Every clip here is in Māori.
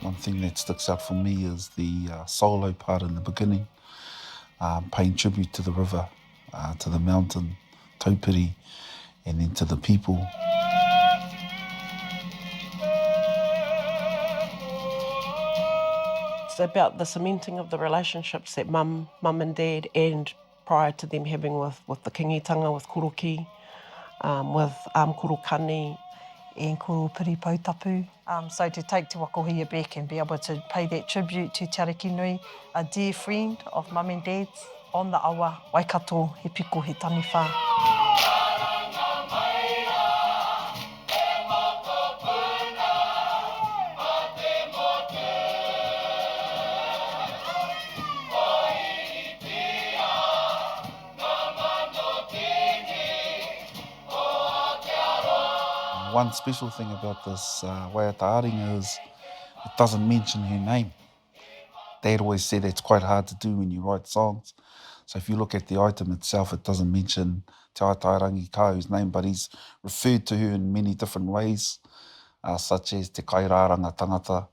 One thing that sticks out for me is the solo part in the beginning, paying tribute to the river, to the mountain, taupiri, and then to the people. It's about the cementing of the relationships that mum and dad, and prior to them having with the Kingitanga, with Koroki, with Korokani, and Koro Piri Pautapu. So to take Te Waka Huia back and be able to pay that tribute to Te Arikinui, a dear friend of mum and dad's, on the awa, Waikato, he piko, he taniwha. One special thing about this Waiataringa is it doesn't mention her name. Dad always said it's quite hard to do when you write songs. So if you look at the item itself, it doesn't mention Te Atairangi Kaahu's name, but he's referred to her in many different ways, such as Te Kairaranga Tangata,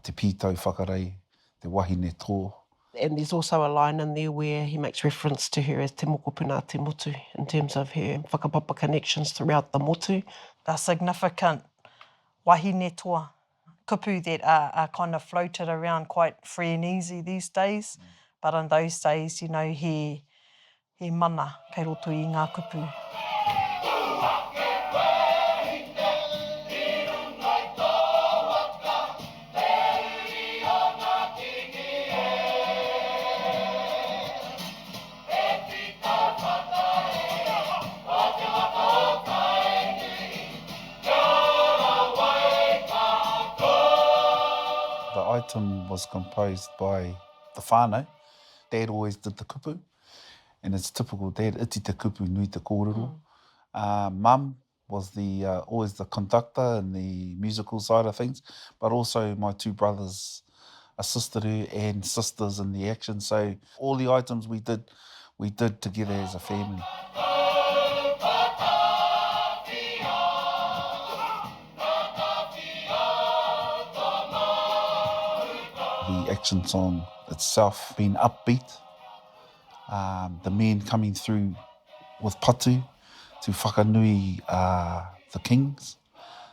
Te Pītau Whakarei, Te Wahine Toa. And there's also a line in there where he makes reference to her as Te Mokopuna, Te Motu, in terms of her whakapapa connections throughout the motu. A significant Wahine Toa kupu that are kind of floated around quite free and easy these days. But in those days, you know, he mana kei roto i ngā kupu. The item was composed by the whānau. Dad always did the kupu, and it's typical Dad, iti te kupu, nui te kōrero. Mum was always the conductor and the musical side of things, but also my two brothers assisted her and sisters in the action. So all the items we did together as a family. The action song itself being upbeat, the men coming through with patu to whakanui the kings,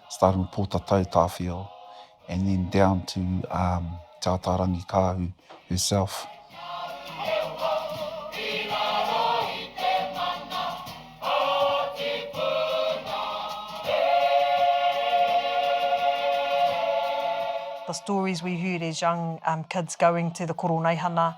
starting with Pōtatau Tāwhiao, and then down to Te Atairangi Kaahu herself. The stories we heard as young kids going to the koroneihana,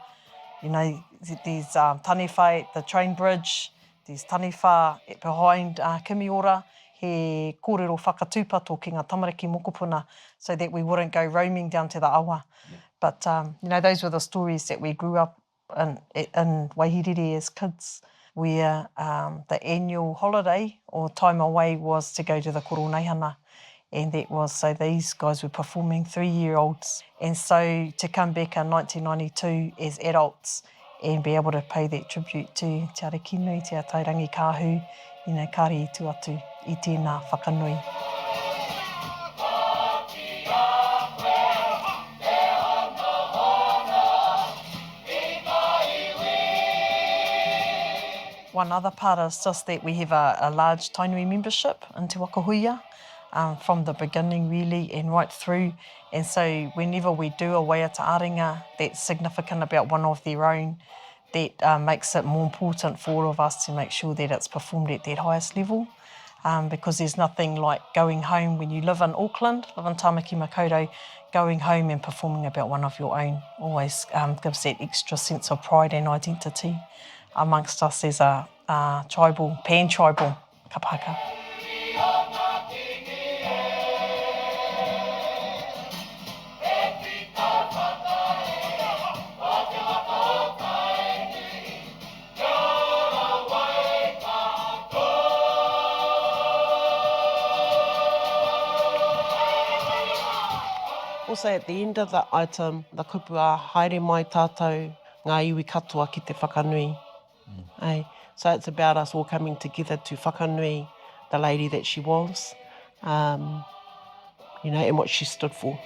you know, there's taniwha at the train bridge, there's taniwha behind Kimiora, he kōrero whakatūpato ki ngā tamariki Mokopuna, so that we wouldn't go roaming down to the awa. Yeah. But, you know, those were the stories that we grew up in Waihiriri as kids, where the annual holiday or time away was to go to the koroneihana. And that was, so these guys were performing 3-year-olds. And so to come back in 1992 as adults and be able to pay that tribute to Te Arikinui, Te Atairangi Kaahu, you know, kari i tu atu i tēnā whakanui. One other part is just that we have a large tainui membership in Te Waka Huia. From the beginning really and right through, and so whenever we do a waiata-aringa that's significant about one of their own, that makes it more important for all of us to make sure that it's performed at that highest level, because there's nothing like going home when you live in Auckland, live in Tāmaki Makaurau, going home and performing about one of your own always gives that extra sense of pride and identity amongst us as a tribal, pan-tribal kapaka. Also at the end of the item, the kupu a haere mai tātou ngā iwi katoa ki te whakanui. So it's about us all coming together to whakanui the lady that she was, you know, and what she stood for.